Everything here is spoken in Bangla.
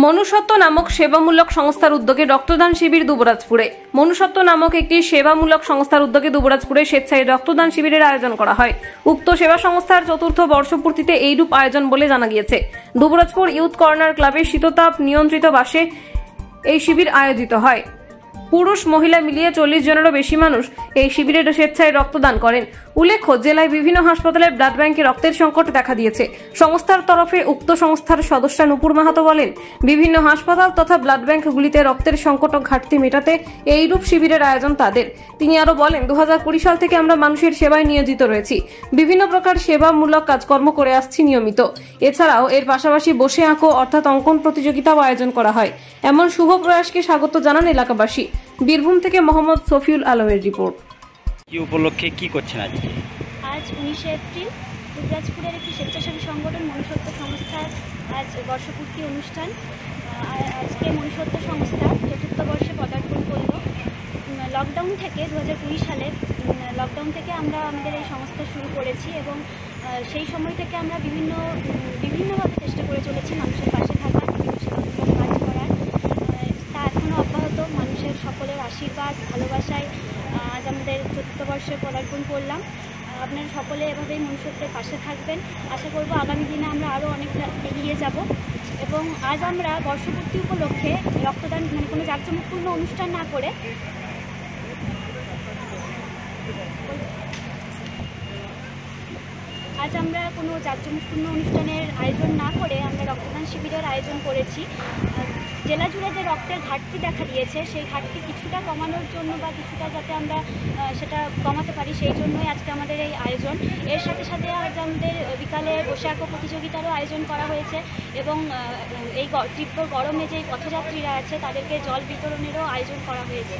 মনুষ্যত্ব নামক সেবামূলক সংস্থার উদ্যোগে রক্তদান শিবির দুবরাজপুরে। মনুষ্যত্ব নামক একটি সেবামূলক সংস্থার উদ্যোগে দুবরাজপুরে স্বেচ্ছায় রক্তদান শিবিরের আয়োজন করা হয়। উক্ত সেবা সংস্থার চতুর্থ বর্ষপূর্তিতে এইরূপ আয়োজন বলে জানা গিয়েছে। দুবরাজপুর ইউথ কর্নার ক্লাবের শীততাপ নিয়ন্ত্রিত বাসে এই শিবির আয়োজিত হয়। পুরুষ মহিলা মিলিয়ে 40 জনেরও বেশি মানুষ এই শিবিরে স্বেচ্ছায় রক্তদান করেন। উল্লেখ্য, জেলায় বিভিন্ন হাসপাতালে ব্লাড ব্যাংকে রক্তের সংকট দেখা দিয়েছে। সংস্থার তরফে উক্ত সংস্থার সদস্যা নূপুর মাহাতো বলেন, বিভিন্ন হাসপাতাল তথা ব্লাড ব্যাংকগুলিতে রক্তের সংকট ও ঘাটতি মেটাতে এইরূপ শিবিরের আয়োজন তাদের। তিনি আরো বলেন, 2020 সাল থেকে আমরা মানুষের সেবায় নিয়োজিত রয়েছি, বিভিন্ন প্রকার সেবামূলক কাজকর্ম করে আসছি নিয়মিত। এছাড়াও এর পাশাপাশি বসে আঁকো অর্থাৎ অঙ্কন প্রতিযোগিতাও আয়োজন করা হয়। এমন শুভ প্রয়াসকে স্বাগত জানান এলাকাবাসী। বীরভূম থেকে মোহাম্মদ সফিউল আলমের রিপোর্ট। কি উপলক্ষে কি করছেন আজকে? আজ 19শে এপ্রিল দুবরাজপুরের একটি স্বেচ্ছাসেবী সংগঠন মনুষ্যত্ব সংস্থার আজ বর্ষপূর্তি অনুষ্ঠান। আজকে মনুষ্যত্ব সংস্থা চতুর্থ বর্ষে পদার্পণ করল। লকডাউন থেকে 2020 সালে লকডাউন থেকে আমরা আমাদের এই সংস্থা শুরু করেছি এবং সেই সময় থেকে আমরা বিভিন্নভাবে চেষ্টা করে চলেছি মানুষের পাশে থাকার, বিভিন্ন সেবামূলক কাজ করার। তা এখনও অব্যাহত। মানুষের সকলের আশীর্বাদ ভালোবাসায় আজ আমাদের চতুর্থ বর্ষে পদার্পণ করলাম। আপনারা সকলে এভাবেই মনুষ্যত্বের পাশে থাকবেন। আশা করব আগামী দিনে আমরা আরও অনেকটা এগিয়ে যাব। এবং আজ আমরা বর্ষপূর্তি উপলক্ষে রক্তদান কোনো জাঁকজমকপূর্ণ অনুষ্ঠান না করে আমরা রক্তদান শিবিরের আয়োজন করেছি। জেলা জুড়ে যে রক্তের ঘাটতি দেখা দিয়েছে, সেই ঘাটতি কিছুটা কমানোর জন্য বা কিছুটা যাতে আমরা সেটা কমাতে পারি, সেই জন্যই আজকে আমাদের এই আয়োজন। এর সাথে সাথে আজ আমাদের বিকালে বসে আঁকো প্রতিযোগিতারও আয়োজন করা হয়েছে এবং এই তীব্র গরমে যে পথযাত্রীরা আছে তাদেরকে জল বিতরণেরও আয়োজন করা হয়েছে।